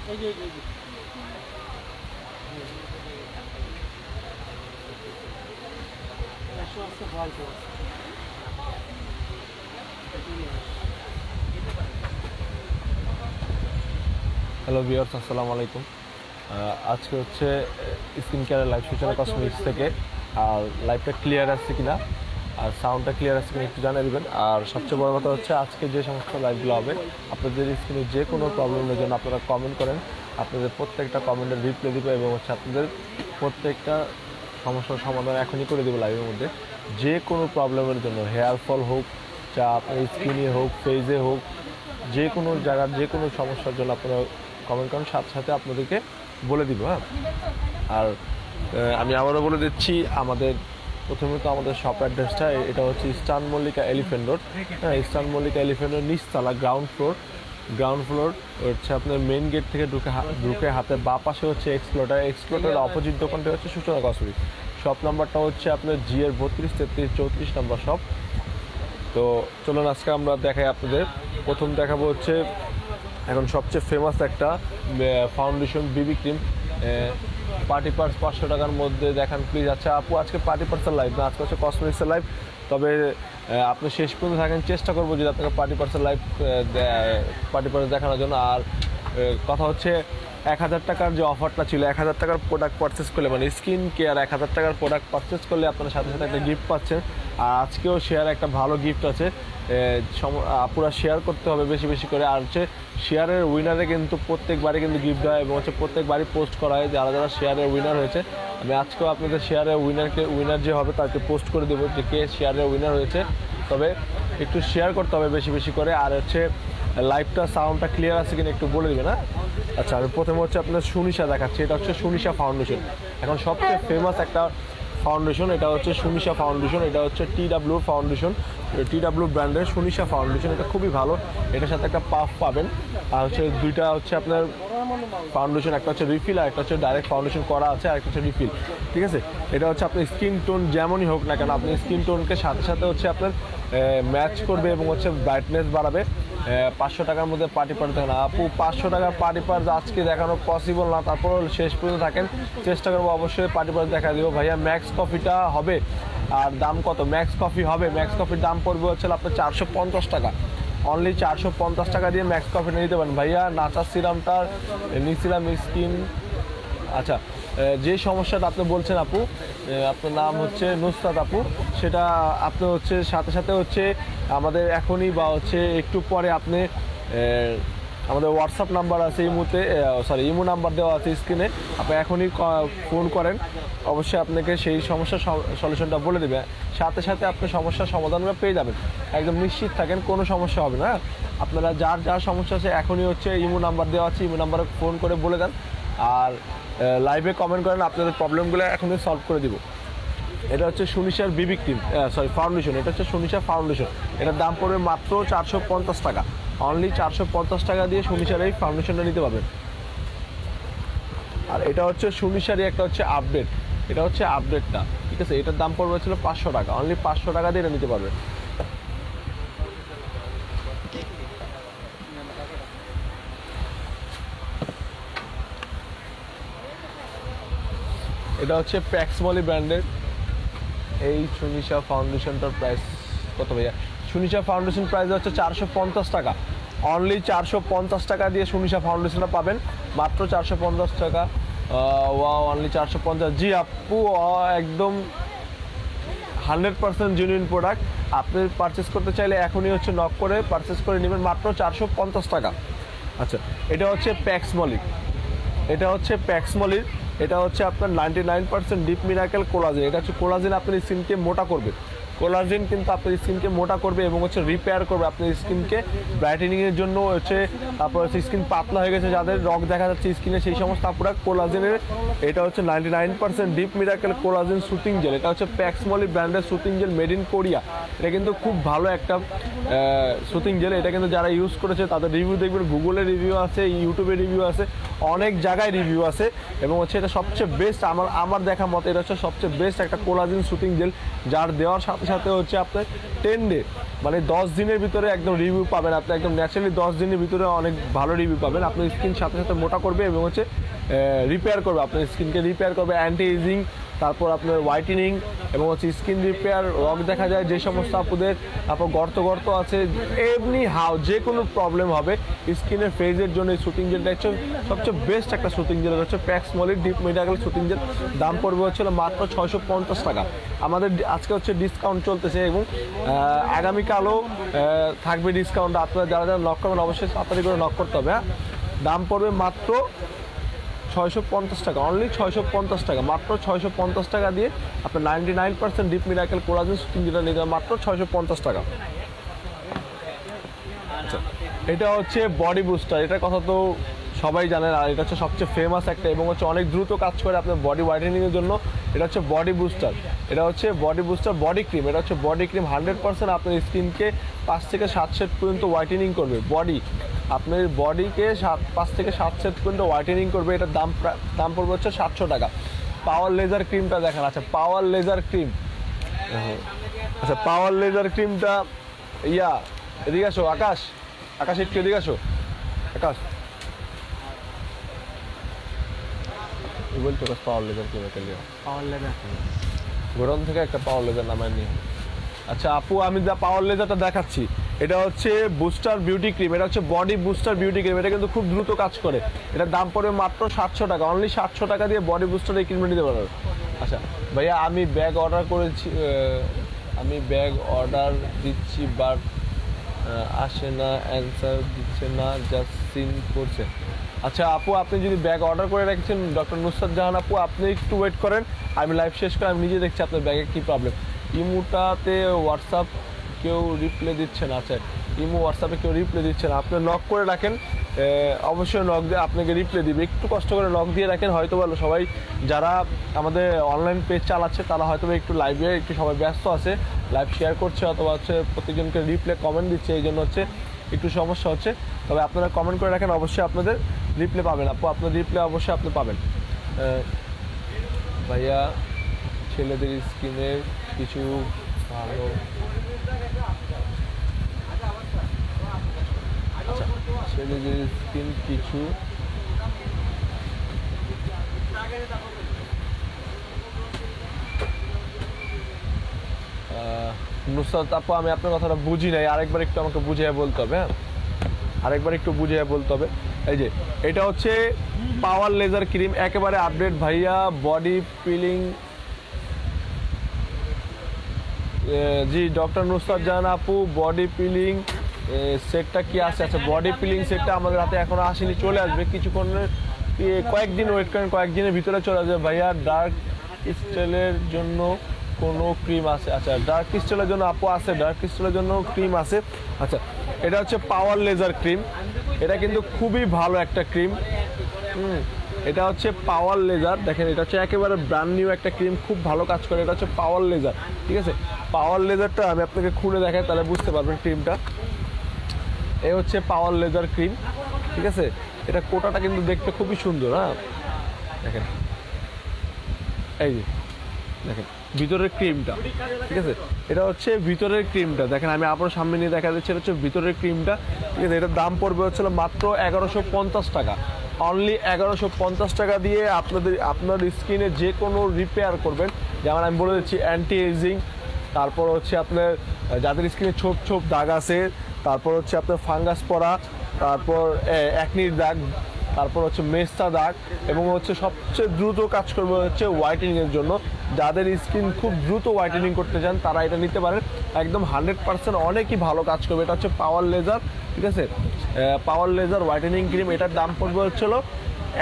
Hello viewers, আসসালামু আলাইকুম। আজকে হচ্ছে স্কিন কেয়ার লাইভ সূচনা কসমেটিক্স থেকে। আর লাইভটা ক্লিয়ার আসছে কিনা আর সাউন্ডটা ক্লিয়ার আসছে কিনা একটু জানিয়ে দেবেন। আর সবচেয়ে বড় কথা হচ্ছে আজকে যে সমস্ত লাইভগুলো হবে আপনাদের স্কিনে যে কোনো প্রবলেমের জন্য আপনারা কমেন্ট করেন, আপনাদের প্রত্যেকটা কমেন্টের রিপ্লাই দেবো এবং হচ্ছে আপনাদের প্রত্যেকটা সমস্যার সমাধান এখনই করে দেবো লাইভের মধ্যে। যে কোনো প্রবলেমের জন্য, হেয়ার ফল হোক, যা আপনার স্কিনে হোক, ফেসে হোক, যে কোনো জায়গার যে কোনো সমস্যার জন্য আপনারা কমেন্ট করেন, সাথে সাথে আপনাদেরকে বলে দিব। হ্যাঁ, আর আমি আবারও বলে দিচ্ছি, আমাদের প্রথমত আমাদের শপ অ্যাড্রেসটা এটা হচ্ছে ইস্টার্ন মল্লিকা এলিফ্যান্ট রোড। হ্যাঁ, ইস্টার্ন মল্লিকা এলিফ্যান্ট রোড নিচতলা গ্রাউন্ড ফ্লোর হচ্ছে আপনার মেইন গেট থেকে ঢুকে হাতে বাঁ পাশে হচ্ছে এক্সপ্লোটার অপোজিট দোকানটা হচ্ছে সূচনা কসমেটিক্স। শপ নাম্বারটা হচ্ছে আপনার GR 32 33 34 নাম্বার শপ। তো চলুন আজকে আমরা দেখাই আপনাদের। প্রথম দেখাবো হচ্ছে এখন সবচেয়ে ফেমাস একটা ফাউন্ডেশন বিবি ক্রিম, পার্টি পার্স 500 টাকার মধ্যে দেখান প্লিজ। আচ্ছা আপু, আজকে পার্টি পার্সের লাইভ না, আজকে হচ্ছে কসমেটিক্সের লাইভ। তবে আপনি শেষ পর্যন্ত থাকেন, চেষ্টা করবো যদি আপনাকে পার্টি পার্স দেখানোর জন্য। আর কথা হচ্ছে 1000 টাকার যে অফারটা ছিল, 1000 টাকার প্রোডাক্ট পারচেস করলে, মানে স্কিন কেয়ার 1000 টাকার প্রোডাক্ট পারচেস করলে আপনার সাথে সাথে একটা গিফট পাচ্ছেন। আর আজকেও শেয়ার একটা ভালো গিফট আছে, পুরো শেয়ার করতে হবে বেশি বেশি করে। আর হচ্ছে শেয়ারের উইনারে কিন্তু প্রত্যেকবারই কিন্তু গিফট হয় এবং হচ্ছে প্রত্যেকবারই পোস্ট করা হয় যারা যারা শেয়ারের উইনার হয়েছে। আমি আজকেও আপনাদের শেয়ারের উইনার যে হবে তাকে পোস্ট করে দেবো যে কে শেয়ারের উইনার হয়েছে। তবে একটু শেয়ার করতে হবে বেশি বেশি করে। আর হচ্ছে লাইভটা সাউন্ডটা ক্লিয়ার আছে কিনা একটু বলে দেবেন। হ্যাঁ, আচ্ছা আমি প্রথমে হচ্ছে আপনার সুনিশা দেখাচ্ছি। এটা হচ্ছে সুনিশা ফাউন্ডেশন, এখন সবচেয়ে ফেমাস একটা ফাউন্ডেশন। এটা হচ্ছে সুনিশা ফাউন্ডেশন, এটা হচ্ছে TW ফাউন্ডেশন, TW ব্র্যান্ডের সুনিশা ফাউন্ডেশন। এটা খুবই ভালো, এটার সাথে একটা পাফ পাবেন। আর হচ্ছে দুইটা হচ্ছে আপনার ফাউন্ডেশন, একটা হচ্ছে রিফিল আর একটা হচ্ছে ডাইরেক্ট ফাউন্ডেশন করা আছে, আর একটা হচ্ছে রিফিল। ঠিক আছে, এটা হচ্ছে আপনার স্কিন টোন যেমনই হোক না কেন, আপনি স্কিন টোনকে সাথে সাথে হচ্ছে আপনার ম্যাচ করবে এবং হচ্ছে ব্রাইটনেস বাড়াবে। 500 টাকার মধ্যে পার্টি পার্স দেখেন আপু, 500 টাকার পার্টি পার্স আজকে দেখানো পসিবল না, তারপর শেষ পর্যন্ত থাকেন, চেষ্টা করবো অবশ্যই পার্টি পার্স দেখা দিব। ভাইয়া ম্যাক্স কফিটা হবে, আর দাম কত? ম্যাক্স কফি হবে, ম্যাক্স কফির দাম পড়বে হচ্ছে আপনার 450 টাকা, অনলি 450 টাকা দিয়ে ম্যাক্স কফিটা নিতে পারেন। ভাইয়া নাচার সিরামটার নিয়েছিলাম স্কিন। আচ্ছা, যে সমস্যাটা আপনি বলছেন আপু, আপনার নাম হচ্ছে নুসরাত আপু, সেটা আপনি হচ্ছে সাথে সাথে হচ্ছে আমাদের এখনই বা হচ্ছে একটু পরে আপনি আমাদের হোয়াটসঅ্যাপ নাম্বার আছে ইমো নাম্বার দেওয়া আছে স্ক্রিনে, আপনি এখনই ফোন করেন, অবশ্যই আপনাকে সেই সমস্যার সলিউশনটা বলে দেবে। সাথে সাথে আপনি সমস্যার সমাধানটা পেয়ে যাবেন, একদম নিশ্চিত থাকেন, কোনো সমস্যা হবে না। আপনারা যার যার সমস্যা আছে এখনই হচ্ছে ইমো নাম্বার দেওয়া আছে, ইমো নাম্বারে ফোন করে বলে দেন আর লাইভে কমেন্ট করেন, আপনাদের প্রবলেমগুলো এখনই সলভ করে দিব। এটা হচ্ছে সুনিশার বিবি ক্রিম, ফাউন্ডেশন। এটা হচ্ছে সুনিশা ফাউন্ডেশন, এটার দাম পড়বে মাত্র 450 টাকা, অনলি 450 টাকা দিয়ে সুনিশার এই ফাউন্ডেশনটা নিতে পারবেন। আর এটা হচ্ছে সুনিশারই একটা হচ্ছে আপডেট, এটা হচ্ছে আপডেটটা, ঠিক আছে। এটার দাম পড়বে ছিল 500 টাকা, অনলি 500 টাকা দিয়ে এটা নিতে পারবেন। এটা হচ্ছে প্যাক্সমলি ব্র্যান্ডের এই সুনিশা ফাউন্ডেশনটার প্রাইস কত ভাইয়া? সুনিশা ফাউন্ডেশন প্রাইস হচ্ছে 450 টাকা, অনলি 450 টাকা দিয়ে সুনিশা ফাউন্ডেশনটা পাবেন, মাত্র 450 টাকা। Wow, only 450। জি আপু, একদম 100% জেনুইন প্রোডাক্ট। আপনি পারচেস করতে চাইলে এখনই হচ্ছে নক করে পারচেস করে নেবেন, মাত্র 450 টাকা। আচ্ছা, এটা হচ্ছে প্যাক্সমলি, এটা হচ্ছে প্যাক্সমলির, এটা হচ্ছে আপনার 99% ডিপ মিরাকেল কোলাজেন। এটা হচ্ছে কোলাজেন আপনার স্কিনকে মোটা করবে, কোলাজেন কিন্তু আপনার স্কিনকে মোটা করবে এবং হচ্ছে রিপেয়ার করবে আপনার স্কিনকে ব্রাইটেনিংয়ের জন্য হচ্ছে। তারপর হচ্ছে স্কিন পাতলা হয়ে গেছে, যাদের রগ দেখা যাচ্ছে স্কিনে, সেই সমস্ত আপনারা কোলাজেনের, এটা হচ্ছে 99% deep miracle collagen soothing gel. এটা হচ্ছে প্যাক্সমলি ব্র্যান্ডের soothing gel, made in Korea. এটা কিন্তু খুব ভালো একটা সুতিং জেল। এটা কিন্তু যারা ইউজ করেছে তাদের রিভিউ দেখবেন, গুগলে রিভিউ আছে, ইউটিউবে রিভিউ আছে, অনেক জায়গায় রিভিউ আছে এবং হচ্ছে এটা সবচেয়ে বেস্ট, আমার দেখা মতে এটা হচ্ছে সবচেয়ে বেস্ট একটা কোলাজেন সুতিং জেল, যার দেওয়ার সাথে সাথে হচ্ছে আপনার 10 ডে মানে 10 দিনের ভিতরে একদম রিভিউ পাবেন। আপনি একদম ন্যাচারালি 10 দিনের ভিতরে অনেক ভালো রিভিউ পাবেন। আপনার স্কিন সাথে সাথে মোটা করবে এবং হচ্ছে রিপেয়ার করবে, আপনার স্কিনকে রিপেয়ার করবে, অ্যান্টি এজিং, তারপর আপনার হোয়াইটেনিং এবং হচ্ছে স্কিন রিপেয়ার। রগ দেখা যায় যে সমস্ত আপুদের, তারপর গর্ত আছে, এমনি হাউ যে কোনো প্রবলেম হবে স্কিনের ফেজের জন্য এই সুতিং জেলটা হচ্ছে সবচেয়ে বেস্ট একটা সুতিং জেল। হচ্ছে প্যাক্স মলিড ডিপ মেডিকেল সুতিং জেল। দাম পড়বে হচ্ছিল মাত্র 650 টাকা। আমাদের আজকে হচ্ছে ডিসকাউন্ট চলতেছে এবং আগামীকালও থাকবে ডিসকাউন্ট। আপনারা যারা যারা নক করবেন অবশ্যই তাড়াতাড়ি করে নক করতে হবে। দাম পড়বে মাত্র 650 টাকা, অনলি 650 টাকা, মাত্র 650 টাকা দিয়ে আপনার 99% ডিপ মিরাকেল কোলাজেন সুতিং যেটা নিতে হবে মাত্র 650 টাকা। আচ্ছা, এটা হচ্ছে বডি বুস্টার। এটার কথা তো সবাই জানেন, আর এটা হচ্ছে সবচেয়ে ফেমাস একটা এবং হচ্ছে অনেক দ্রুত কাজ করে আপনার বডি হোয়াইটেনিংয়ের জন্য। এটা হচ্ছে বডি বুস্টার, এটা হচ্ছে বডি বুস্টার বডি ক্রিম। এটা হচ্ছে বডি ক্রিম 100% আপনার স্কিনকে 5 থেকে 7 সেট পর্যন্ত হোয়াইটেনিং করবে। আপনার বডিকে 5 থেকে 7 সেট পর্যন্ত হোয়াইটেনিং করবে। এটার দাম পড়বে হচ্ছে 700 টাকা। পাওয়ার লেজার ক্রিমটা দেখেন। আচ্ছা, পাওয়ার লেজার ক্রিম, আচ্ছা পাওয়ার লেজার ক্রিমটা এদিকে আসো আকাশ একটু এদিকে আসো আকাশ, বলছো পাওয়ার লেজার ক্রিম একটা লিও, পাওয়ার লেজার গোডাউন থেকে একটা পাওয়ার লেজার নামায় নিয়ে। আচ্ছা আপু, আমি যা পাওয়ার লেজারটা দেখাচ্ছি এটা হচ্ছে বুস্টার বিউটি ক্রিম। এটা হচ্ছে বডি বুস্টার বিউটি ক্রিম। এটা কিন্তু খুব দ্রুত কাজ করে। এটার দাম পড়বে মাত্র 700 টাকা, অনলি 700 টাকা দিয়ে বডি বুস্টার এই ক্রিমটা নিতে পারবেন। আচ্ছা ভাইয়া, আমি ব্যাগ অর্ডার করেছি, আমি ব্যাগ অর্ডার দিচ্ছি বাট আসে না, অ্যান্সার দিচ্ছে না, জাস্ট সিন করছে। আচ্ছা আপু, আপনি যদি ব্যাগ অর্ডার করে রেখেছেন ডক্টর নুসরাত জাহান আপু, আপনি একটু ওয়েট করেন, আমি লাইভ শেষ করে আমি নিজে দেখছি আপনার ব্যাগে কী প্রবলেম। ইমোটাতে হোয়াটসঅ্যাপ কেউ রিপ্লাই দিচ্ছে না। আচ্ছা, ইমো হোয়াটসঅ্যাপে কেউ রিপ্লাই দিচ্ছে না, আপনি নক করে রাখেন, অবশ্যই নক দিয়ে আপনাকে রিপ্লাই দিবে। একটু কষ্ট করে নক দিয়ে রাখেন, হয়তো বলো সবাই যারা আমাদের অনলাইন পেজ চালাচ্ছে তারা হয়তো একটু লাইভে একটু সবাই ব্যস্ত আছে, লাইভ শেয়ার করছে অথবা হচ্ছে প্রত্যেকজনকে রিপ্লাই কমেন্ট দিচ্ছে, এই জন্য হচ্ছে একটু সমস্যা হচ্ছে। তবে আপনারা কমেন্ট করে রাখেন, অবশ্যই আপনাদের রিপ্লাই পাবেন আপু, আপনার রিপ্লাই অবশ্যই আপনি পাবেন। ভাইয়া, ছেলেদের স্কিনের কিছু ভালো, আচ্ছা ছেলেদের স্কিন কিছু নুসরাত আপু, আমি আপনার কথাটা বুঝি নাই, আরেকবার একটু আমাকে বুঝিয়ে বলতে হবে। হ্যাঁ, আরেকবার একটু বুঝিয়ে বলতে হবে। এই যে এটা হচ্ছে পাওয়ার লেজার ক্রিম, একেবারে আপডেট ভাইয়া। বডি পিলিং, জি ডক্টর নুসরাত জাহান আপু, বডি পিলিং সেটটা কি আছে? আচ্ছা, বডি পিলিং সেটটা আমাদের হাতে এখনো আসেনি, চলে আসবে কিছুক্ষণের, কয়েকদিন ওয়েট করেন, কয়েকদিনের ভিতরে চলে আসবে ভাইয়া। ডার্ক স্টাইলের জন্য কোনো ক্রিম আছে? আচ্ছা, ডার্ক ক্রিস্টালের জন্য আপু আছে, ডার্ক ক্রিস্টালের জন্য ক্রিম আছে। আচ্ছা, এটা হচ্ছে পাওয়ার লেজার ক্রিম, এটা কিন্তু খুবই ভালো একটা ক্রিম। এটা হচ্ছে পাওয়ার লেজার, দেখেন এটা হচ্ছে একেবারে ব্র্যান্ড নিউ একটা ক্রিম, খুব ভালো কাজ করে। এটা হচ্ছে পাওয়ার লেজার, ঠিক আছে। পাওয়ার লেজারটা আমি আপনাকে খুলে দেখাই, তাহলে বুঝতে পারবেন ক্রিমটা। এই হচ্ছে পাওয়ার লেজার ক্রিম, ঠিক আছে। এটা কোটাটা কিন্তু দেখতে খুবই সুন্দর। হ্যাঁ দেখেন, এই যে দেখেন ভিতরের ক্রিমটা, ঠিক আছে। এটা হচ্ছে ভিতরের ক্রিমটা, দেখেন আমি আপনার সামনে নিয়ে দেখা যাচ্ছে, এটা হচ্ছে ভিতরের ক্রিমটা, ঠিক আছে। এটার দাম পড়বে হচ্ছিল মাত্র 1150 টাকা, অনলি 1150 টাকা দিয়ে আপনার স্কিনে যে কোনো রিপেয়ার করবেন। যেমন আমি বলে দিচ্ছি অ্যান্টি এজিং, তারপর হচ্ছে আপনার যাদের স্কিনে ছোপ ছোপ দাগ আছে, তারপর হচ্ছে আপনার ফাঙ্গাস পড়া, তারপর অ্যাকনির দাগ, তারপর হচ্ছে মেস্তা দাগ, এবং হচ্ছে সবচেয়ে দ্রুত কাজ করবে হচ্ছে হোয়াইটেনিংয়ের জন্য। যাদের স্কিন খুব দ্রুত হোয়াইটেনিং করতে চান তারা এটা নিতে পারেন, একদম 100% অনেকই ভালো কাজ করবে। এটা হচ্ছে পাওয়ার লেজার, ঠিক আছে, পাওয়ার লেজার হোয়াইটেনিং ক্রিম। এটার দাম পড়বে হচ্ছিল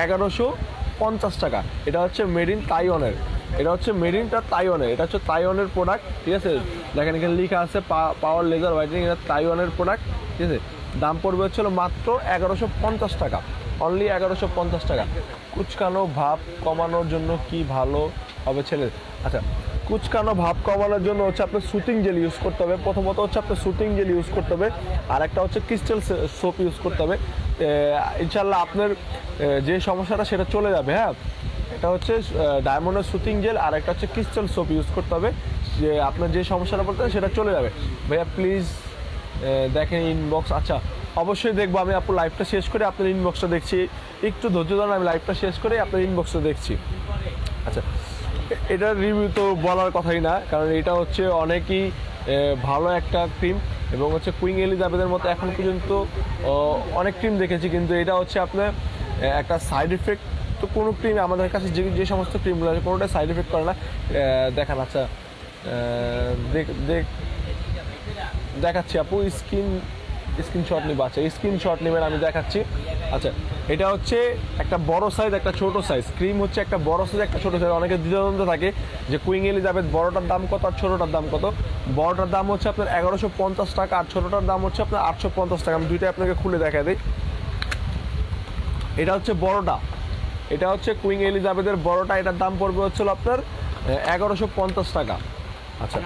1150 টাকা। এটা হচ্ছে মেড ইন তাইওয়ানের, এটা হচ্ছে মেড ইন তাইওয়ানের, এটা হচ্ছে তাইওয়ানের প্রোডাক্ট, ঠিক আছে। দেখেন এখানে লেখা আছে পাওয়ার লেজার হোয়াইটেনিং, এটা তাইওয়ানের প্রোডাক্ট, ঠিক আছে। দাম পড়বে হচ্ছিল মাত্র 1150 টাকা, অনলি 1150 টাকা। কুচকানো ভাব কমানোর জন্য কি ভালো হবে ছেলে? আচ্ছা, কুচকানো ভাব কমানোর জন্য হচ্ছে আপনার সুতিং জেল ইউজ করতে হবে। প্রথমত হচ্ছে আপনার সুতিং জেল ইউজ করতে হবে, আর একটা হচ্ছে ক্রিস্টাল সোপ ইউজ করতে হবে। ইনশাল্লাহ আপনার যে সমস্যাটা সেটা চলে যাবে। হ্যাঁ, এটা হচ্ছে ডায়মন্ডের সুতিং জেল, আর একটা হচ্ছে ক্রিস্টাল সোপ ইউজ করতে হবে। যে আপনার যে সমস্যাটা বলতেন সেটা চলে যাবে। ভাইয়া প্লিজ দেখেন ইনবক্স। আচ্ছা অবশ্যই দেখবো আমি, আপু লাইভটা শেষ করে আপনার ইনবক্সটা দেখছি, একটু ধৈর্য ধরুন, আমি লাইভটা শেষ করে আপনার ইনবক্সটা দেখছি। আচ্ছা এটার রিভিউ তো বলার কথাই না, কারণ এটা হচ্ছে অনেকই ভালো একটা ক্রিম, এবং হচ্ছে কুইং এলিজাবেথের মতো এখন পর্যন্ত অনেক ক্রিম দেখেছি, কিন্তু এটা হচ্ছে আপনার একটা সাইড ইফেক্ট তো কোনো ক্রিম আমাদের কাছে যে সমস্ত ক্রিমগুলো আছে কোনোটা সাইড এফেক্ট করে না। দেখান। আচ্ছা দেখাচ্ছি আপু, স্ক্রিনশট নিব। আচ্ছা স্ক্রিনশট নেবেন, আমি দেখাচ্ছি। আচ্ছা এটা হচ্ছে একটা বড় সাইজ একটা ছোট সাইজ, ক্রিম হচ্ছে একটা বড় সাইজ একটা ছোট সাইজ। অনেকে দ্বিধাদ্বন্দ্ব থাকে যে কুইং এলিজাবেথ বড়টার দাম কত আর ছোটটার দাম কত। বড়টার দাম হচ্ছে আপনার 1150 টাকা আর ছোটটার দাম হচ্ছে আপনার 850 টাকা। আমি দুইটাই আপনাকে খুলে দেখা দিই। এটা হচ্ছে বড়টা, এটা হচ্ছে কুইং এলিজাবেথের বড়টা, এটার দাম পড়বে হচ্ছিল আপনার 1150 টাকা। আচ্ছা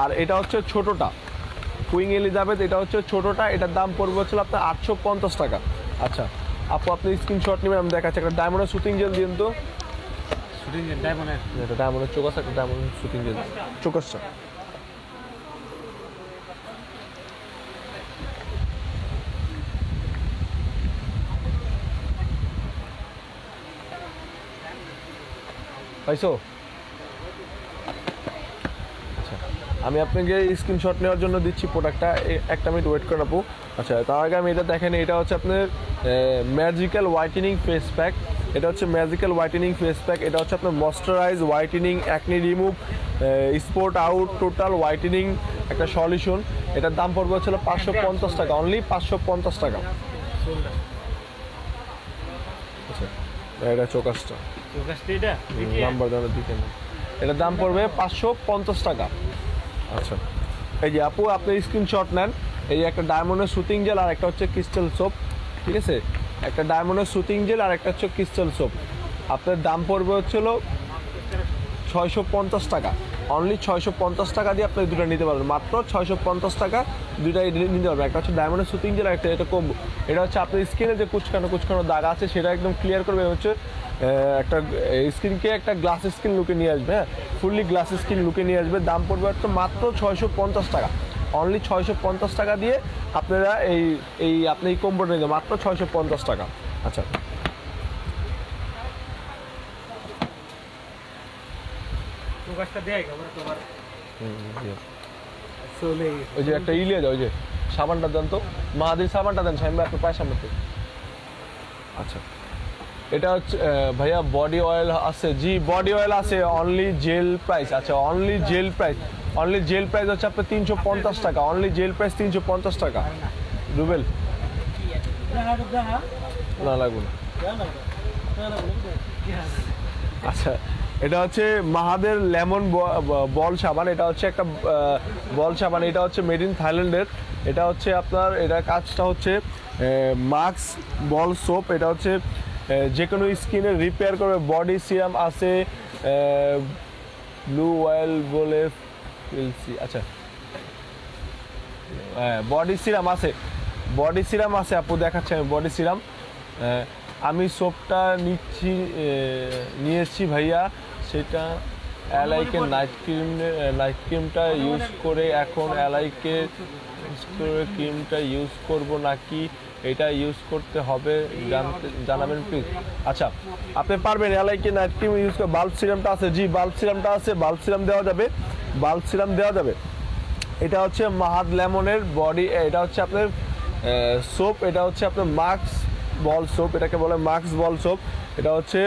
আর এটা হচ্ছে ছোটটা কুইং এলিজাবেথ, এটা হচ্ছে ছোটটা, এটার দাম পড়বে হচ্ছিল আপনার 850 টাকা। আচ্ছা আপু আপনি স্ক্রিনশট নেবেন, আমি দেখাচ্ছি। একটা ডায়মন্ডের শুটিং জেল দিন তো, শুটিং জেল ডায়মন্ডের চোকাস, একটা ডায়মন্ডের শুটিং জেল চোকাসটা। পাইছো? আচ্ছা আমি আপনাকে স্ক্রিনশট নেওয়ার জন্য দিচ্ছি প্রোডাক্টটা, একটা মিনিট ওয়েট করে আপু। আচ্ছা তার আগে আমি এটা দেখেন, এটা হচ্ছে আপনার ম্যাজিক্যাল হোয়াইটেনিং ফেস প্যাক। এটা হচ্ছে ম্যাজিক্যাল হোয়াইটেনিং ফেস প্যাক, এটা হচ্ছে আপনার moisturise whitening acne remove spot out total whitening একটা সলিউশন। এটার দাম পড়বে হচ্ছিল 550 টাকা, অনলি 550 টাকা। আচ্ছা এটা চোকাসটা নাম্বার দেওয়ার দিকে না, এটার দাম পড়বে 550 টাকা। আচ্ছা এই যে আপু আপনি স্ক্রিনশট নেন, এই যে একটা ডায়মন্ডের সুতিং জেল আর একটা হচ্ছে ক্রিস্টাল সোপ, ঠিক আছে? একটা ডায়মন্ডের সুতিং জেল আর একটা হচ্ছে ক্রিস্টাল সোপ, আপনার দাম পড়বে হচ্ছিল 650 টাকা, অনলি 650 টাকা দিয়ে আপনি দুটো নিতে পারবেন, মাত্র 650 টাকা দুইটাই নিতে পারবেন। একটা হচ্ছে ডায়মন্ডের সুতিং জেল, একটা এটা কম্বো। এটা হচ্ছে আপনার স্কিনে যে কুচকানো দাগ আছে সেটা একদম ক্লিয়ার করবে, হচ্ছে একটা স্কিনকে একটা গ্লাস স্কিন লুকে নিয়ে আসবে। হ্যাঁ ফুললি গ্লাস স্কিন লুকে নিয়ে আসবে। দাম পড়বে একটা মাত্র 650 টাকা, অনলি 650 টাকা দিয়ে আপনারা এই আপনি এই কম্বোটা নিতে মাত্র 650 টাকা। আচ্ছা ওই যে একটা ইলিয়ে যায়, ওই যে সাবানটা দেন তো, মাহাদির সাবানটা দেন সাইম ভাই আপনার পায়ের সামনে। আচ্ছা এটা হচ্ছে ভাইয়া বডি অয়েল আছে? জি বডি অয়েল আছে, অনলি জেল প্রাইস। আচ্ছা অনলি জেল প্রাইস হচ্ছে আপনার 350 টাকা, অনলি জেল প্রাইস 350 টাকা। রুবেল না লাগবে না। আচ্ছা এটা হচ্ছে মাহাদের লেমন বল সাবান, এটা হচ্ছে একটা বল সাবান, এটা হচ্ছে মেড ইন থাইল্যান্ডের। এটা হচ্ছে আপনার এটার কাজটা হচ্ছে মাস্ক বল সোপ, এটা হচ্ছে যে কোনো স্কিনের রিপেয়ার করবে। বডি সিরাম আছে, ব্লু অয়েল বলে ফেলছি। আচ্ছা বডি সিরাম আছে আপু, দেখাচ্ছি আমি বডি সিরাম। আমি সোপটা নিয়েছি ভাইয়া, সেটা এলাইকে নাইট ক্রিমটা ইউজ করে, এখন এলাইকে ক্রিমটা ইউজ করব নাকি এটা ইউজ করতে হবে জানাবেন প্লিজ। আচ্ছা আপনি পারবেন এলাইকে নাইট ক্রিম ইউজ করে। বাল্ব সিরামটা আছে? জি বাল্ব সিরামটা আছে, বাল্ব সিরাম দেওয়া যাবে। এটা হচ্ছে মাহাদ লেমনের বডি, এটা হচ্ছে আপনার সোপ, এটা হচ্ছে আপনার মাস্ক বল সোপ, এটাকে বলে মাস্ক বল সোপ। এটা হচ্ছে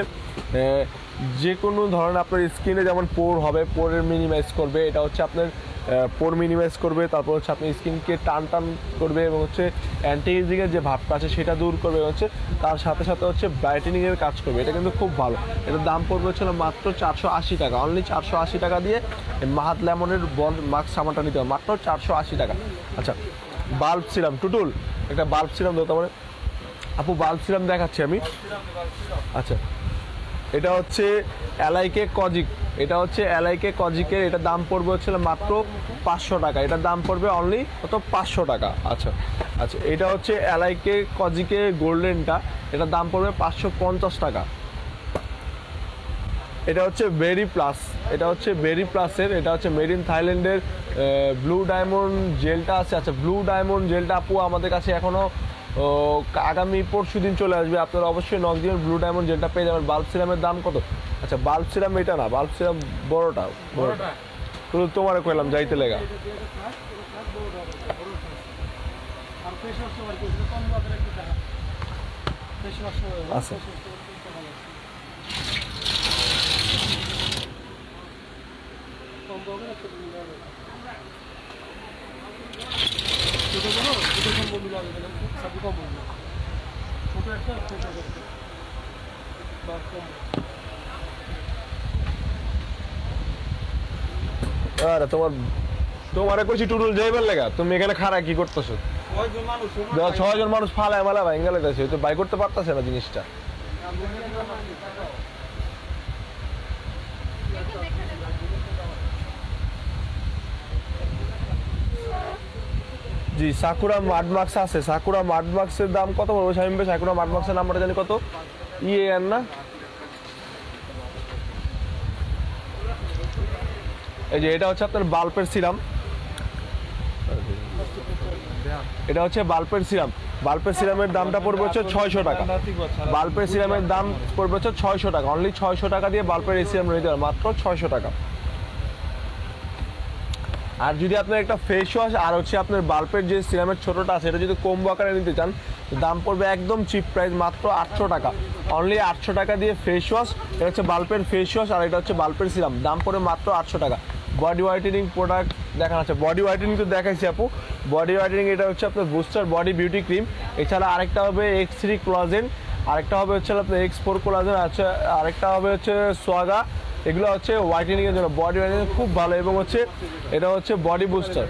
যে কোনো ধরনের আপনার স্কিনে যেমন পোর হবে, পোরের মিনিমাইজ করবে, এটা হচ্ছে আপনার পোর মিনিমাইজ করবে, তারপর হচ্ছে আপনার স্কিনকে টান করবে, এবং হচ্ছে অ্যান্টি এজিংয়ের যে ভাবটা আছে সেটা দূর করবে, হচ্ছে তার সাথে সাথে হচ্ছে ব্রাইটেনিংয়ের কাজ করবে। এটা কিন্তু খুব ভালো। এটার দাম পড়বে হচ্ছিল মাত্র 480 টাকা, অনলি 480 টাকা দিয়ে মাহাদ লেমনের বল মাস্ক সাবানটা নিতে হবে, মাত্র 480 টাকা। আচ্ছা বাল্ব সিরাম টুটুল, একটা বাল্ব সিরাম দাও তারপরে আপু, বাল্ব সিরাম দেখাচ্ছি আমি। আচ্ছা এটা হচ্ছে এলাইকে কজিকের, এটার দাম পড়বে হচ্ছিল মাত্র 500 টাকা, এটার দাম পড়বে অনলি কত 500 টাকা। আচ্ছা এটা হচ্ছে এলাইকে কজিকে গোল্ডেনটা, এটার দাম পড়বে 550 টাকা। এটা হচ্ছে বেরি প্লাস, এটা হচ্ছে বেরি প্লাসের, এটা হচ্ছে মেড ইন থাইল্যান্ডের ব্লু ডায়মন্ড জেলটা আছে। আচ্ছা, ব্লু ডায়মন্ড জেলটা আপু আমাদের কাছে এখনও আগামী পরশু দিন চলে আসবে। আপনারা অবশ্যই নক দিবেন, ব্লু ডায়মন্ড জেলটা পেয়ে যাবেন। বাল্ব সিরামের দাম কত? আচ্ছা, বাল্ব সিরাম এটা না, বাল্ব সিরাম বড়টা, শুধু তোমার কইলাম যাইতে লেগা। আচ্ছা, আরে তোমার কইছি টুটুল যাইবার লেগা, তুমি এখানে খাড়া কি করতেছো? 6 জন মানুষ ফালায় মালা ভাই গেলে তো বাই করতে পারতেছে না জিনিসটা। জি, সাকুরা মাডমাক্স আছে। সাকুরা মাডমাক্সের দাম কত বলবো শামিম ভাই? সাকুরা মাডমাক্সের নাম্বারটা জানি কত? EAN না? এই যে এটা হচ্ছে আপনার বাল্বের সিরাম, এটা হচ্ছে বাল্বের সিরাম। বাল্বের সিরামের দামটা পড়বে হচ্ছে 600 টাকা। বাল্বের সিরামের দাম পড়বে হচ্ছে 600 টাকা। অনলি 600 টাকা দিয়ে বাল্বের এই সিরাম নিতে হবে, মাত্র 600 টাকা। আর যদি আপনার একটা ফেস ওয়াশ আর হচ্ছে আপনার বাল্বের যে সিরামের ছোটোটা আছে এটা যদি কম্বো আকারে নিতে চান, দাম পড়বে একদম চিপ প্রাইস, মাত্র 800 টাকা। অনলি 800 টাকা দিয়ে ফেস ওয়াশ, এটা হচ্ছে বাল্বের ফেস ওয়াশ আর এটা হচ্ছে বাল্বের সিরাম, দাম পড়বে মাত্র 800 টাকা। বডি হোয়াইটেনিং প্রোডাক্ট দেখানো আছে, বডি হোয়াইটেনিং তো দেখাইছি আপু। বডি হোয়াইটেনিং এটা হচ্ছে আপনার বুস্টার বডি বিউটি ক্রিম, এছাড়া আরেকটা হবে X3 কোলাজেন, আরেকটা হবে হচ্ছে আপনার X4 কোলাজেন, আচ্ছা আরেকটা হবে হচ্ছে সোয়াগা। এগুলো হচ্ছে হোয়াইটেনিংয়ের জন্য, বডি হোয়াইটেনিং খুব ভালো। এবং হচ্ছে এটা হচ্ছে বডি বুস্টার,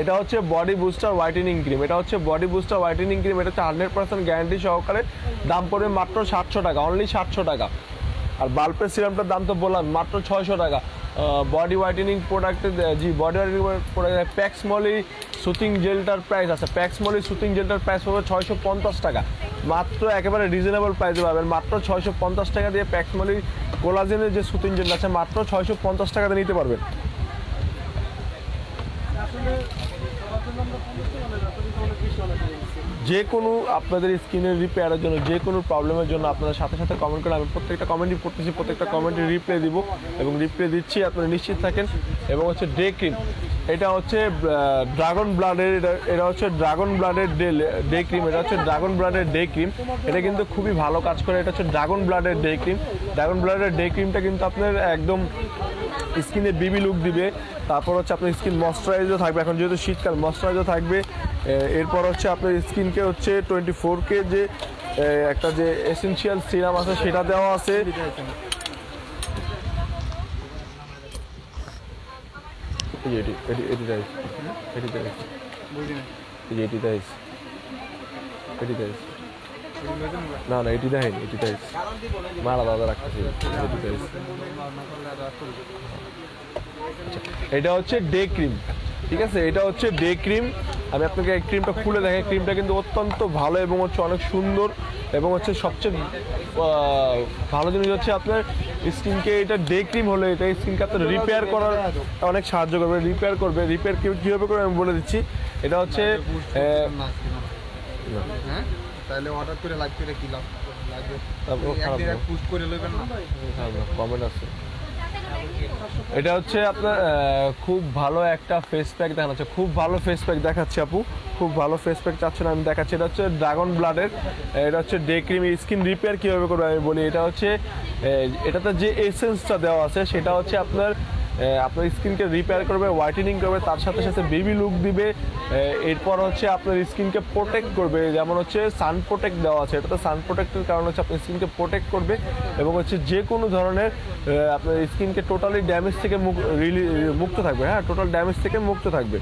এটা হচ্ছে বডি বুস্টার হোয়াইটেনিং ক্রিম, এটা হচ্ছে বডি বুস্টার হোয়াইটেনিং ক্রিম, এটা হচ্ছে 100% গ্যারান্টি সহকারে, দাম পড়বে মাত্র 700 টাকা, অনলি 700 টাকা। আর বাল্বের সিরামটার দাম তো বললাম মাত্র 600 টাকা। বডি হোয়াইটেনিং প্রোডাক্টের, জি বডি হোয়াইটেনিং প্রোডাক্ট প্যাক্সমলি সুতিং জেলটার প্রাইস আছে, প্যাক্সমলি সুতিং জেলটার প্রাইস হবে 650 টাকা, মাত্র একেবারে রিজনেবল প্রাইসে পাবেন। মাত্র 650 টাকা দিয়ে প্যাক্সমলি কোলাজেনের যে সুতিং জেল আছে মাত্র 650 টাকাতে নিতে পারবেন। যে কোনো আপনাদের স্কিনের রিপেয়ারের জন্য, যে কোনো প্রবলেমের জন্য আপনাদের সাথে সাথে কমেন্ট করে, আমি প্রত্যেকটা কমেন্টই পড়তেছি, প্রত্যেকটা কমেন্টে রিপ্লাই দিব এবং রিপ্লাই দিচ্ছি, আপনারা নিশ্চিত থাকেন। এবং হচ্ছে ডে ক্রিম, এটা হচ্ছে ড্রাগন ব্লাডের, এটা হচ্ছে ড্রাগন ব্লাডের ডে ক্রিম, এটা হচ্ছে ড্রাগন ব্লাডের ডে ক্রিম, এটা কিন্তু খুবই ভালো কাজ করে। এটা হচ্ছে ড্রাগন ব্লাডের ডে ক্রিম, ড্রাগন ব্লাডের ডে ক্রিমটা কিন্তু আপনার একদম স্কিনে বিবি লুক দিবে। তারপর হচ্ছে আপনার স্কিন ময়শ্চারাইজার থাকবে, এখন যেহেতু শীতকাল ময়শ্চারাইজার থাকবে। এরপর হচ্ছে আপনার স্কিনকে হচ্ছে 24K যে একটা যে এসেনশিয়াল সিরাম আছে সেটা দেওয়া আছে। না না এটি দেখেন, এটি দেখ মারা দাদা রাখতেছি। এটা হচ্ছে ডে ক্রিম, ঠিক আছে, এটা হচ্ছে ডে ক্রিম। আমি আপনাকে এই ক্রিমটা খুলে দেখাই, ক্রিমটা কিন্তু অত্যন্ত ভালো এবং হচ্ছে অনেক সুন্দর এবং হচ্ছে সবচেয়ে ভালো জিনিস হচ্ছে আপনার স্কিনকে, এটা ডে ক্রিম হলে এটা স্কিনকে আপনার রিপেয়ার করার অনেক সাহায্য করবে, রিপেয়ার করবে। রিপেয়ার কীভাবে করবে আমি বলে দিচ্ছি। এটা হচ্ছে তাহলে অর্ডার করে লাইভ করে কি লাভ লাগবে, তারপর খারাপ পুশ করে লইবেন না, কমেন্ট আছে। এটা হচ্ছে আপনার খুব ভালো একটা ফেস প্যাক দেখাচ্ছে, খুব ভালো ফেস প্যাক দেখাচ্ছে আপু, খুব ভালো ফেস প্যাক চাচ্ছেন আমি দেখাচ্ছি। এটা হচ্ছে ড্রাগন ব্লাডের, এটা হচ্ছে ডে ক্রিম। স্কিন রিপেয়ার কীভাবে করবে আমি বলি। এটা হচ্ছে এটাতে যে এসেন্সটা দেওয়া আছে সেটা হচ্ছে আপনার স্কিনকে রিপেয়ার করবে, হোয়াইটেনিং করবে, তার সাথে সাথে বেবি লুক দিবে। এরপর হচ্ছে আপনার স্কিনকে প্রোটেক্ট করবে, যেমন হচ্ছে সান প্রোটেক্ট দেওয়া আছে, এটাতে সান প্রোটেক্টের কারণে হচ্ছে আপনার স্কিনকে প্রোটেক্ট করবে এবং হচ্ছে যে কোনো ধরনের আপনার স্কিনকে টোটালি ড্যামেজ থেকে মুক্ত থাকবে। হ্যাঁ, টোটাল ড্যামেজ থেকে মুক্ত থাকবে।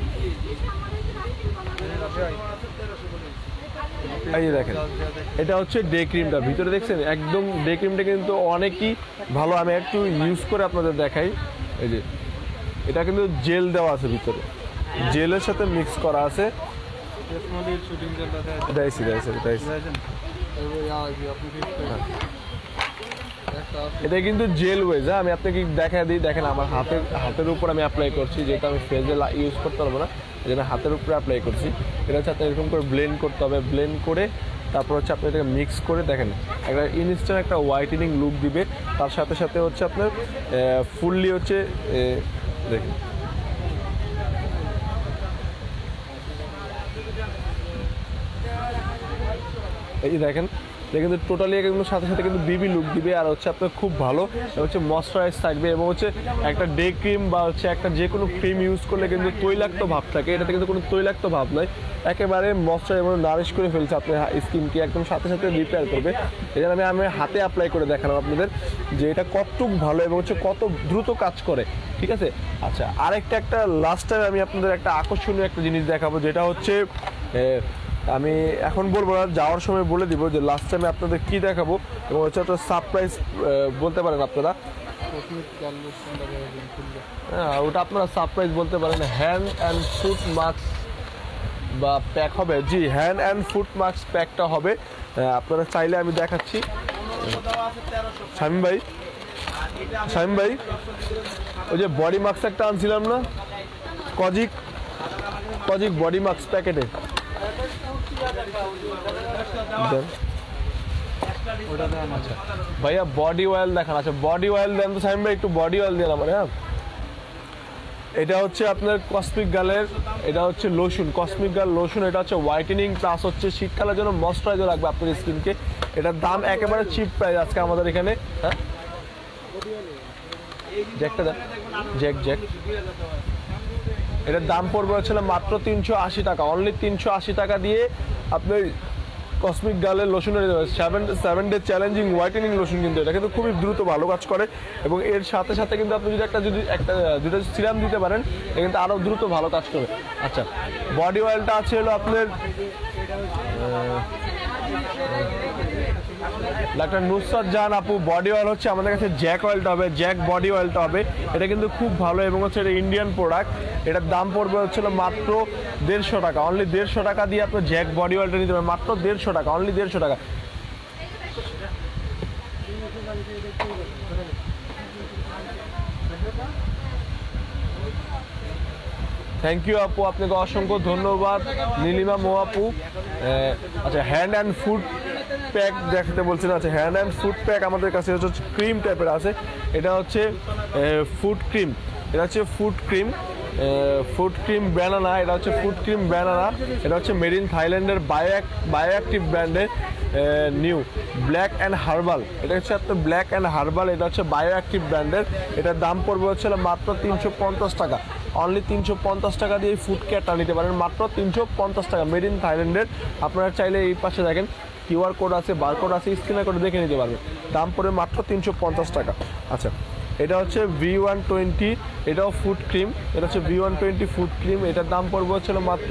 এই দেখেন, এটা হচ্ছে ডে ক্রিমটা, ভিতরে দেখছেন একদম ডে ক্রিমটা কিন্তু অনেকই ভালো। আমি একটু ইউজ করে আপনাদের দেখাই। এই যে এটা কিন্তু জেল দেওয়া আছে ভিতরে, জেলের সাথে মিক্স করা আছে। এটা কিন্তু জেল ওয়েজ। আমি আপনাকে দেখা দিই, দেখেন আমার হাতের উপর আমি অ্যাপ্লাই করছি, যেহেতু আমি ফেসে ইউজ করতে পারবো না, এই জন্য হাতের উপরে অ্যাপ্লাই করছি। এটা হচ্ছে আপনার এরকম করে ব্লেন্ড করতে হবে, ব্লেন্ড করে তারপর হচ্ছে আপনি এটাকে মিক্স করে দেখেন একটা ইনস্ট্যান্ট একটা হোয়াইটেনিং লুক দিবে। তার সাথে সাথে হচ্ছে আপনার ফুললি হচ্ছে দেখেন এই যে দেখেন, এটা কিন্তু টোটালি কিন্তু সাথে সাথে কিন্তু বিবি লুক দিবে। আর হচ্ছে আপনার খুব ভালো হচ্ছে ময়শ্চারাইজ থাকবে, এবং হচ্ছে একটা ডে ক্রিম বা হচ্ছে একটা যে কোনো ক্রিম ইউজ করলে কিন্তু তৈলাক্ত ভাব থাকে, এটাতে কিন্তু কোনো তৈলাক্ত ভাব নয়, একেবারে ময়শ্চার এবং নারিশ করে ফেলছে আপনার স্কিনকে, একদম সাথে সাথে রিপেয়ার করবে। এই জন্য আমি হাতে অ্যাপ্লাই করে দেখালাম আপনাদের যে এটা কতটুক ভালো এবং হচ্ছে কত দ্রুত কাজ করে, ঠিক আছে। আচ্ছা, একটা লাস্ট টাইম আমি আপনাদের একটা আকর্ষণীয় একটা জিনিস দেখাবো, যেটা হচ্ছে আমি এখন বলবো না, যাওয়ার সময় বলে দিব যে লাস্ট টাইমে আপনাদের কি দেখাবো, এবং হচ্ছে একটা সারপ্রাইজ বলতে পারেন আপনারা। হ্যাঁ, ওটা আপনারা সারপ্রাইজ বলতে পারেন। হ্যান্ড অ্যান্ড ফুট মাস্ক বা প্যাক হবে, জি হ্যান্ড অ্যান্ড ফুট মাস্ক প্যাকটা হবে। আপনারা চাইলে আমি দেখাচ্ছি। শামীম ভাই ওই যে বডি মাস্ক একটা আনছিলাম না, কজিক বডি মাস্ক প্যাকেটে ভাইয়া বডি অয়েল দেখান। আচ্ছা, বডি অয়েল দেন তো শামীম ভাই, একটু বডি অয়েল দেন আমার। হ্যাঁ, এটা হচ্ছে আপনার কসমিক গার্লের, এটা হচ্ছে লোশন, কসমিক গার্ল লোশন। এটা হচ্ছে হোয়াইটেনিং প্লাস হচ্ছে শীতকালের জন্য ময়শ্চারাইজার রাখবে আপনার স্কিনকে। এটার দাম একেবারে চিপ প্রাইস আজকে আমাদের এখানে। হ্যাঁ, জ্যাকটা দেন, জ্যাক এটার দাম পড়বে হচ্ছে মাত্র 380 টাকা, অনলি 380 টাকা দিয়ে আপনার কসমিক গার্লের লোশনের 7 ডে চ্যালেঞ্জিং হোয়াইটেনিং লোশন। কিন্তু এটা কিন্তু খুবই দ্রুত ভালো কাজ করে, এবং এর সাথে সাথে কিন্তু আপনি যদি দুটো সিরাম দিতে পারেন, এটা কিন্তু আরও দ্রুত ভালো কাজ করে। আচ্ছা, বডি অয়েলটা আছে হলো আপনার ডাক্তার নুসরাত জাহান আপু। বডি অয়েল হচ্ছে আমাদের কাছে জ্যাক অয়েলটা হবে, জ্যাক বডি অয়েলটা হবে। এটা কিন্তু খুব ভালো, এবং হচ্ছে এটা ইন্ডিয়ান প্রোডাক্ট। এটার দাম পড়বে হচ্ছিল মাত্র 150 টাকা, অনলি 150 টাকা দিয়ে আপনার জ্যাক বডি অয়েলটা নিতে পারেন, মাত্র 150 টাকা, অনলি 150 টাকা। থ্যাংক ইউ আপু, আপনাকে অসংখ্য ধন্যবাদ নীলিমা মো আপু। আচ্ছা, হ্যান্ড অ্যান্ড ফুড প্যাক দেখতে বলছেন। আচ্ছা, হ্যান্ড অ্যান্ড ফুড প্যাক আমাদের কাছে হচ্ছে ক্রিম টাইপের আছে। এটা হচ্ছে ফুড ক্রিম, এটা হচ্ছে ফুড ক্রিম ব্যানানা। এটা হচ্ছে ফুড ক্রিম ব্যানানা। এটা হচ্ছে মেড ইন থাইল্যান্ডের বায়োঅ্যাক্টিভ ব্র্যান্ডের নিউ ব্ল্যাক অ্যান্ড হার্বাল। এটা হচ্ছে আপনার ব্ল্যাক অ্যান্ড হার্বাল, এটা হচ্ছে বায়োঅ্যাক্টিভ ব্র্যান্ডের। এটার দাম পড়বে হচ্ছে মাত্র 350 টাকা, অনলি 350 টাকা দিয়ে এই ফুড কেয়ারটা নিতে পারেন, মাত্র 350 টাকা, মেড ইন থাইল্যান্ডের। আপনারা চাইলে এই পাশে দেখেন কিউআর কোড আছে, বারকোড আছে, স্ক্যানার করে দেখে নিতে পারবেন। দাম পড়ে মাত্র 350 টাকা। আচ্ছা, এটা হচ্ছে V120, এটাও ফুড ক্রিম। এটা হচ্ছে V120 ফুড ক্রিম। এটার দাম পড়বে হচ্ছিল মাত্র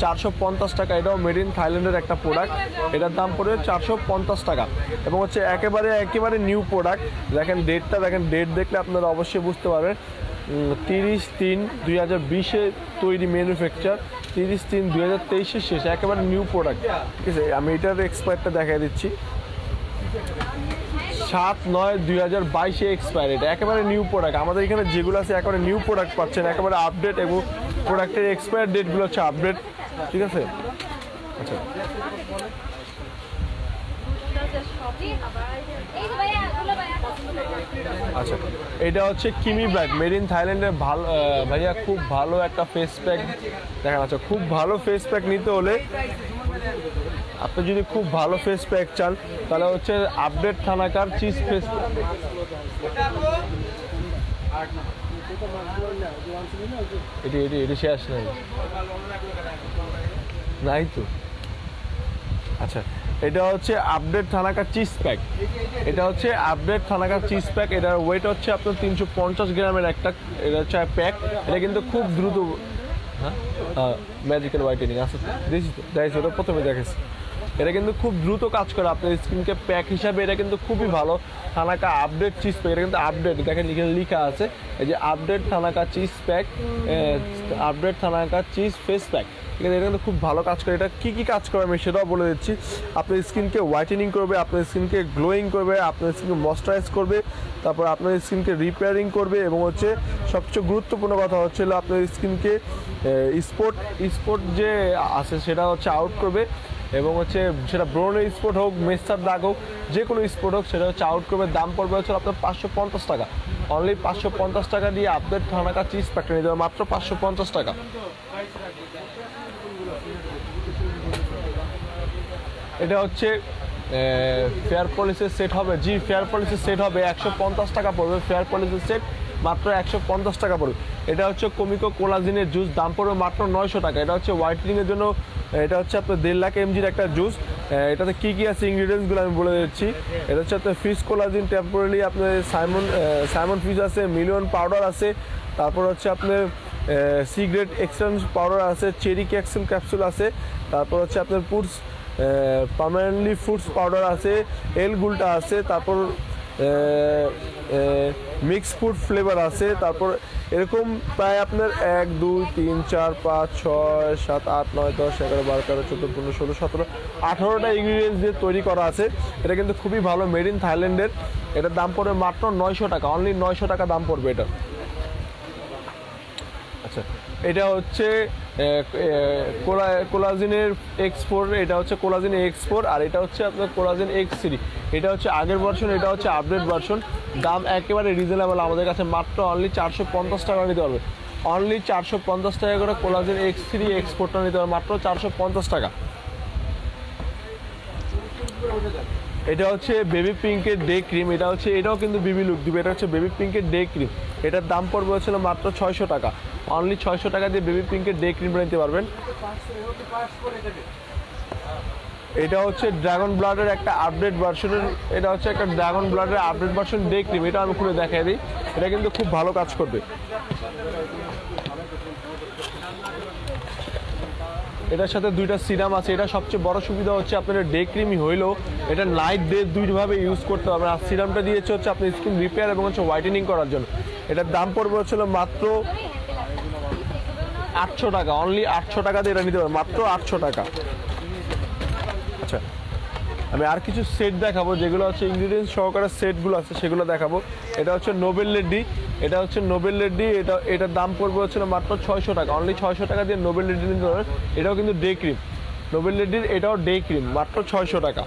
450 টাকা। এটাও মেড ইন থাইল্যান্ডের একটা প্রোডাক্ট। এটার দাম পড়বে 450 টাকা, এবং হচ্ছে একেবারে নিউ প্রোডাক্ট। দেখেন ডেটটা, দেখেন ডেট দেখলে আপনারা অবশ্যই বুঝতে পারবেন। 30/3/2020-এ তৈরি, ম্যানুফ্যাকচার 30/3/2023-এ শেষ, একেবারে নিউ প্রোডাক্ট, ঠিক আছে। আমি এটার এক্সপায়ারটা দেখাই দিচ্ছি, 7/9/2022-এ এক্সপায়ার। এটা একেবারে নিউ প্রোডাক্ট। আমাদের এখানে যেগুলো আছে একেবারে নিউ প্রোডাক্ট পাচ্ছেন, একেবারে আপডেট, এবং প্রোডাক্টের এক্সপায়ার ডেটগুলো হচ্ছে আপডেট, ঠিক আছে। আচ্ছা, আচ্ছা, এটা হচ্ছে কিমি ব্যাগ, মেড ইন থাইল্যান্ডের। ভালো ভাইয়া, খুব ভালো একটা ফেস প্যাক দেখেন। আচ্ছা, খুব ভালো ফেস প্যাক নিতে হলে আপনি যদি খুব ভালো ফেস প্যাক চান, তাহলে হচ্ছে আপডেট থানাকার চিজ ফেস এটি শেষ নাই তো। আচ্ছা, এটা হচ্ছে আপডেট থানাকার চিজ প্যাক। এটা হচ্ছে আপডেট থানাকার চিজ প্যাক। এটার ওয়েট হচ্ছে আপনার 350 গ্রামের একটা, এটা হচ্ছে প্যাক। এটা কিন্তু খুব দ্রুত, হ্যাঁ ম্যাজিক্যাল হোয়াইটেনিং আছে, দেখছি তো, দেখছি, ওটা প্রথমে দেখেছি। এটা কিন্তু খুব দ্রুত কাজ করে আপনার স্কিনকে প্যাক হিসাবে। এটা কিন্তু খুবই ভালো। থানাকা আপডেট চিজ প্যাক, এটা কিন্তু আপডেট, দেখেন এখানে লেখা আছে এই যে update thanaka cheese pack, update thanaka cheese face pack. ঠিক আছে, এটা কিন্তু খুব ভালো কাজ করে। এটা কী কী কাজ করে আমি সেটাও বলে দিচ্ছি। আপনার স্কিনকে হোয়াইটেনিং করবে, আপনার স্কিনকে গ্লোয়িং করবে, আপনার স্কিনকে ময়শ্চারাইজ করবে, তারপর আপনার স্কিনকে রিপেয়ারিং করবে, এবং হচ্ছে সবচেয়ে গুরুত্বপূর্ণ কথা হচ্ছে আপনার স্কিনকে স্পট যে আছে সেটা হচ্ছে আউট করবে, এবং হচ্ছে সেটা ব্রনের স্পট হোক, মেস্তার দাগ হোক, যে কোনো স্পট হোক, সেটা হচ্ছে আউট করবে। দাম পড়বে হচ্ছে আপনার 550 টাকা, অনলি 550 টাকা দিয়ে আপডেট থানাকা চিজ প্যাকটা নিতে হবে, মাত্র 550 টাকা। এটা হচ্ছে ফেয়ার পলিসের সেট হবে, জি ফেয়ার পলিসের সেট হবে, 150 টাকা পড়বে। ফেয়ার পলিসের সেট মাত্র 150 টাকা পড়বে। এটা হচ্ছে কমিকো কোলাজিনের জুস, দাম পড়বে মাত্র 900 টাকা। এটা হচ্ছে হোয়াইটেনিংয়ের জন্য, এটা হচ্ছে আপনার 1.5 লাখ mgর একটা জুস। এটাতে কী কী আছে ইনগ্রিডিয়েন্টসগুলো আমি বলে দিচ্ছি। এটা হচ্ছে আপনার ফিশ কোলাজিন টেম্পোরারি, আপনার সাইমন ফিশ আছে, মিলিয়ন পাউডার আছে, তারপর হচ্ছে আপনার সিগ্রেট এক্সচেঞ্জ পাউডার আছে, চেরি ক্যাপসুল আছে, তারপর হচ্ছে আপনার ফুডস পার্মানেন্টলি ফুডস পাউডার আছে, এল গুলটা আছে, তারপর মিক্স ফুড ফ্লেভার আছে, তারপর এরকম প্রায় আপনার 1 2 3 4 5 6 7 8 9 10 11 12 13 14 15 16 17 18টা ইনগ্রিডিয়েন্টস দিয়ে তৈরি করা আছে। এটা কিন্তু খুবই ভালো, মেড ইন থাইল্যান্ডের। এটার দাম পড়বে মাত্র 900 টাকা, অনলি 900 টাকা দাম পড়বে এটা। আচ্ছা, এটা হচ্ছে কোলাজিনের X4, এটা হচ্ছে কোলাজিন X4, আর এটা হচ্ছে আপনার কোলাজিন X3। এটা হচ্ছে আগের ভার্সন, এটা হচ্ছে আপডেট ভার্সন। দাম একেবারে রিজনেবল আমাদের কাছে, মাত্র অনলি 450 টাকা নিতে পারবে, অনলি 450 টাকা করে কোলাজিন X3 X4টা নিতে পারবে, মাত্র 450 টাকা। এটা হচ্ছে বেবি পিঙ্কের ডে ক্রিম, এটাও কিন্তু বেবি লুক দিবে। এটা হচ্ছে বেবি পিঙ্কের ডে ক্রিম, এটার দাম পড়বে হচ্ছিল মাত্র 600 টাকা, অনলি 600 টাকা দিয়ে বেবি পিঙ্কের ডে ক্রিমটা নিতে পারবেন। এটা হচ্ছে ড্রাগন ব্লাডের একটা আপডেট ভার্সনের, এটা হচ্ছে একটা ড্রাগন ব্লাডের আপডেট ভার্সন ডে ক্রিম। এটা আমি খুলে দেখাই দিই, এটা কিন্তু খুব ভালো কাজ করবে। এটার সাথে 2টা সিরাম আছে। এটা সবচেয়ে বড় সুবিধা হচ্ছে আপনার ডে ক্রিমই হইলেও এটা নাইট ডে দুইভাবে ইউজ করতে হবে। আর সিরামটা দিয়েছে হচ্ছে আপনার স্কিন রিপেয়ার এবং হচ্ছে হোয়াইটেনিং করার জন্য। এটার দাম পড়বে হচ্ছিল মাত্র 800 টাকা, অনলি 800 টাকা দিয়ে এটা নিতে পারবেন, মাত্র 800 টাকা। আচ্ছা, আমি আর কিছু সেট দেখাবো যেগুলো হচ্ছে ইনগ্রিডিয়েন্টস সহকারে সেটগুলো আছে সেগুলো দেখাবো। এটা হচ্ছে নোবেল লেডি, এটার দাম পড়বে হচ্ছিল মাত্র 600 টাকা, অনলি 600 টাকা দিয়ে নোবেল লেডি নিতে পারবেন। এটাও কিন্তু ডে ক্রিম, নোবেল লেডির এটাও ডে ক্রিম, মাত্র 600 টাকা।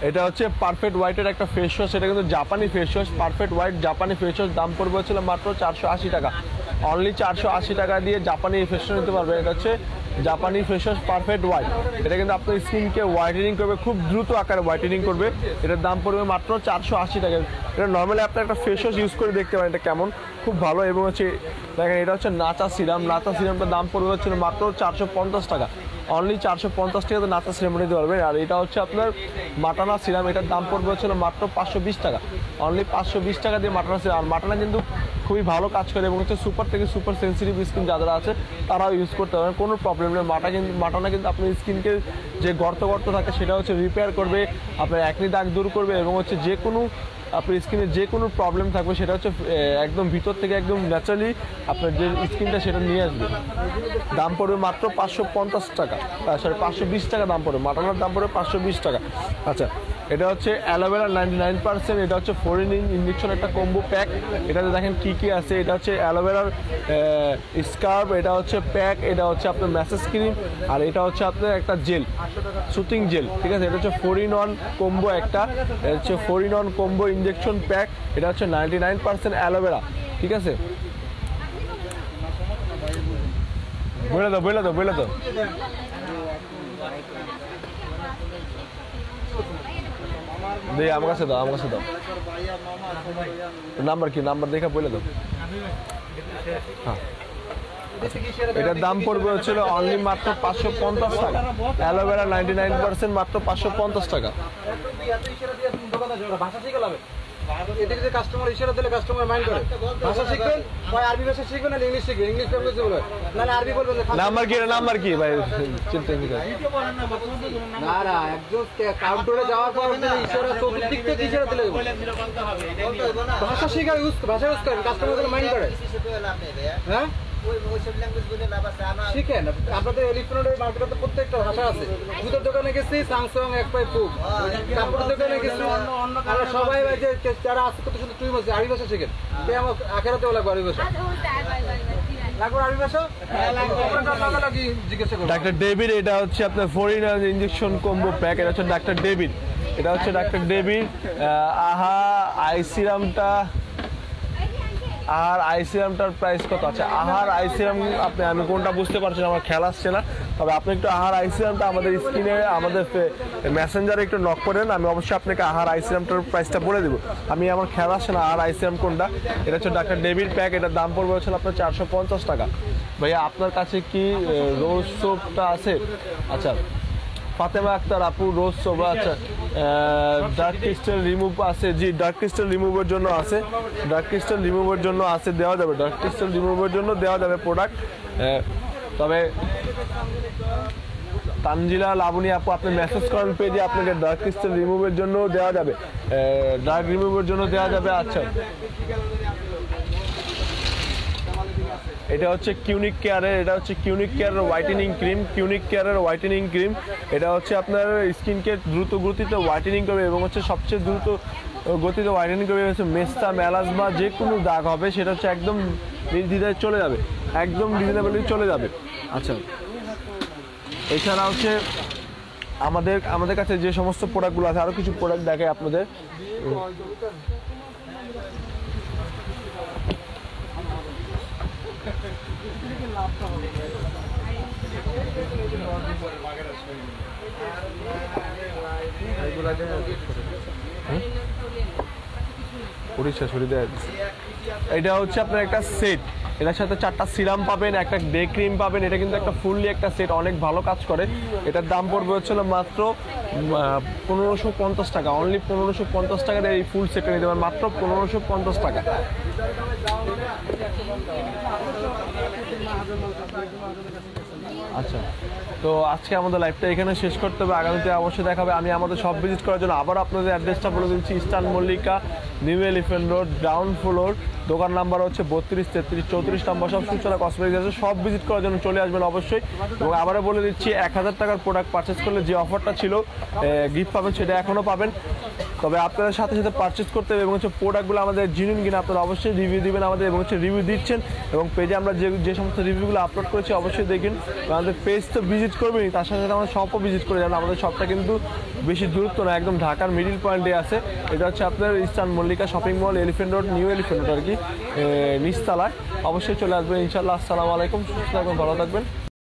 এটা হচ্ছে পারফেক্ট হোয়াইটের একটা ফেস ওয়াশ, এটা কিন্তু জাপানি ফেস ওয়াশ, পারফেক্ট হোয়াইট জাপানি ফেস ওয়াশ। দাম পড়বে হচ্ছিল মাত্র 480 টাকা, অনলি 480 টাকা দিয়ে জাপানি ফেস ওয়াশ নিতে পারবে। এটা হচ্ছে জাপানি ফেস ওয়াশ পারফেক্ট হোয়াইট। এটা কিন্তু আপনার স্কিনকে হোয়াইটেনিং করবে, খুব দ্রুত আকারে হোয়াইটেনিং করবে। এটার দাম পড়বে মাত্র 480 টাকা। এটা নর্মালি আপনার একটা ফেস ওয়াশ ইউজ করে দেখতে পারেন, এটা কেমন, খুব ভালো। এবং হচ্ছে দেখেন এটা হচ্ছে নাচা সিরামটার দাম পড়বে হচ্ছিল মাত্র 450 টাকা, অনলি 450 টাকাতে নাচা সিরাম নিতে পারবেন। আর এটা হচ্ছে আপনার মাটানা সিরাম, এটার দাম পড়বে হচ্ছিল মাত্র 520 টাকা, অনলি 520 টাকা দিয়ে মাটানা সিরাম। আর মাটানা কিন্তু খুবই ভালো কাজ করে এবং হচ্ছে সুপার থেকে সুপার সেন্সিটিভ স্কিন যারা আছে তারাও ইউজ করতে পারেন, কোনো প্রবলেম নেই। মাটানা কিন্তু আপনার স্কিনকে যে গর্ত থাকে সেটা হচ্ছে রিপেয়ার করবে, আপনার একনি দাগ দূর করবে, এবং হচ্ছে যে কোনো আপনার স্কিনে যে কোনো প্রবলেম থাকবে সেটা হচ্ছে একদম ভিতর থেকে একদম ন্যাচারালি আপনার যে স্কিনটা সেটা নিয়ে আসবে। দাম পড়বে মাত্র 550 টাকা, 520 টাকা দাম পড়বে, মাটানার দাম পড়বে 520 টাকা। আচ্ছা, এটা হচ্ছে অ্যালোভেরা 99%, এটা হচ্ছে 4 in ইঞ্জেকশন একটা কম্বো প্যাক। এটাতে দেখেন কি কি আছে। এটা হচ্ছে অ্যালোভেরার স্কার্ব, এটা হচ্ছে প্যাক, এটা হচ্ছে আপনার ম্যাসেজ ক্রিম, আর এটা হচ্ছে আপনার একটা জেল, সুতিং জেল, ঠিক আছে। এটা হচ্ছে 4 in 1 কম্বো একটা, এটা হচ্ছে 4 in 1 কম্বো ইঞ্জেকশন প্যাক। এটা হচ্ছে 99% অ্যালোভেরা, ঠিক আছে। বলে দাও দে, আমার কাছে দাও নাম্বার দেখা বলে দাও। হ্যাঁ, এটার দাম পড়বে হচ্ছিল অনলি মাত্র 550 টাকা, অ্যালোভেরা 99% মাত্র 550 টাকা। এদিকে কাস্টমার ইশারা দিলে কাস্টমার মাইন্ড করে। ভাষা শিখবেন, হয় আরবি ভাষা শিখবেন না ইংলিশ শিখবেন। ইংলিশ ল্যাঙ্গুয়েজ বলে, নাহলে আরবি বলবেন। নাম্বার কি নাম্বার কি ভাই চিন্তা নেই। না না, একজন কাউন্টারে যাওয়ার পর ইশারা চতুর্দিক থেকে ইশারা দিলে ভাষা শিখা ভাষা ইউজ করেন, কাস্টমার মাইন্ড করে। হ্যাঁ শিখেন। আপনাদের এলিফ্যান্টের মার্কেটে প্রত্যেকটা ভাষা আছে। জুতোর দোকানে গেছি স্যামসাং, এক পাই ফুক, কাপড়ের দোকানে গেছি। আমরা সবাই যারা আছে কত শুধু তুই বলছি আরবি ভাষা শিখেন। আমার আখেরাতেও লাগবে আরবি ভাষা, লাগবে আরবি ভাষা জিজ্ঞাসা করুন। ডাক্তার ডেভিড, এটা হচ্ছে আপনার ফরিনার ইঞ্জেকশন কম্বো প্যাক। এটা হচ্ছে ডাক্তার ডেভিড, এটা হচ্ছে ডাক্তার ডেভিড। আহা আইসিরামটা, আহার আইসিরামটার প্রাইস কত আছে? আহার আইসিরাম আপনি, আমি কোনটা বুঝতে পারছি না, আমার খেয়াল আসছে না। তবে আপনি একটু আহার আইসিরামটা আমাদের স্ক্রিনে আমাদের মেসেঞ্জারে একটু নক করেন, আমি অবশ্যই আপনাকে আহার আইসিরামটার প্রাইসটা বলে দেবো। আমি আমার খেয়াল আসছে না আহার আইসিরাম কোনটা। এটা হচ্ছে ডাক্তার ডেভিড প্যাক, এটার দাম পড়বে হচ্ছে আপনার 450 টাকা। ভাইয়া আপনার কাছে কি রোজ সোপটা আছে? আচ্ছা, ফাতেমা আক্তার আপু রোজ সোপ, আচ্ছা ডার্ক ক্রিস্টাল রিমুভ আছে? জি, ডার্ক ক্রিস্টাল রিমুভের জন্য আছে, ডার্ক ক্রিস্টাল রিমুভের জন্য আছে, দেওয়া যাবে। ডার্ক ক্রিস্টাল রিমুভের জন্য দেওয়া যাবে প্রোডাক্ট। তবে তানজিলা লাবণী আপু আপনি মেসেজ করেন পেজে, আপনাকে ডার্ক ক্রিস্টাল রিমুভের জন্য দেওয়া যাবে, ডার্ক রিমুভের জন্য দেওয়া যাবে। আচ্ছা, এটা হচ্ছে কিউনিক কেয়ারের, এটা হচ্ছে কিউনিক কেয়ারের হোয়াইটেনিং ক্রিম, কিউনিক কেয়ারের হোয়াইটেনিং ক্রিম। এটা হচ্ছে আপনার স্কিনকে দ্রুত গতিতে হোয়াইটেনিং করবে এবং হচ্ছে সবচেয়ে দ্রুত গতিতে হোয়াইটেনিং করবে। হচ্ছে মেস্তা মেলাজমা যে কোনো দাগ হবে সেটা হচ্ছে একদম নির্দ্বিধায় চলে যাবে, একদম রিজনেবলি চলে যাবে। আচ্ছা, এছাড়া হচ্ছে আমাদের কাছে যে সমস্ত প্রোডাক্টগুলো আছে, আরও কিছু প্রোডাক্ট দেখে আপনাদের। এটা হচ্ছে আপনার একটা সেট, এটার সাথে 4টা সিরাম পাবেন, একটা ডে ক্রিম পাবেন। এটা কিন্তু একটা ফুললি একটা সেট, অনেক ভালো কাজ করে। এটার দাম পড়বে হচ্ছিল মাত্র 1550 টাকা। অনলি 1550 টাকা দিয়ে এই ফুল সেটটা নিতে পারেন, মাত্র 1550 টাকা। আচ্ছা, তো আজকে আমাদের লাইভটা এখানে শেষ করতে হবে, আগামীতে অবশ্যই দেখাবে। আমি আমাদের সব ভিজিট করার জন্য আবার আপনাদের অ্যাড্রেসটা বলে দিচ্ছি। Eastern Mallika, new elephant road, ground floor, দোকান নাম্বার হচ্ছে 32, 33, 34 নম্বর। সব সূচনা কসমেটিক্স আছে, সব ভিজিট করার জন্য চলে আসবেন অবশ্যই। এবং আবারও বলে দিচ্ছি 1000 টাকার প্রোডাক্ট পারচেস করলে যে অফারটা ছিল গিফট পাবেন, সেটা এখনও পাবেন। তবে আপনাদের সাথে সাথে পারচেস করতে হবে এবং হচ্ছে প্রোডাক্টগুলো আমাদের জেনুইন কিনা আপনারা অবশ্যই রিভিউ দিবেন আমাদের, এবং হচ্ছে রিভিউ দিচ্ছেন এবং পেজে আমরা যে সমস্ত রিভিউগুলো আপলোড করেছি অবশ্যই দেখেন। আমাদের পেজ তো ভিজিট করবেনই, তার সাথে সাথে আমাদের শপও ভিজিট করে যাবেন। আমাদের শপটা কিন্তু বেশি দূরত্ব না, একদম ঢাকার মিডিল পয়েন্টে আছে। এটা হচ্ছে আপনার eastern Mallika shopping mall, elephant road, new elephant road আর কি, নিচতলায়। অবশ্যই চলে আসবেন ইনশাআল্লাহ। আসসালামু আলাইকুম, সুস্থ থাকবেন, ভালো থাকবেন।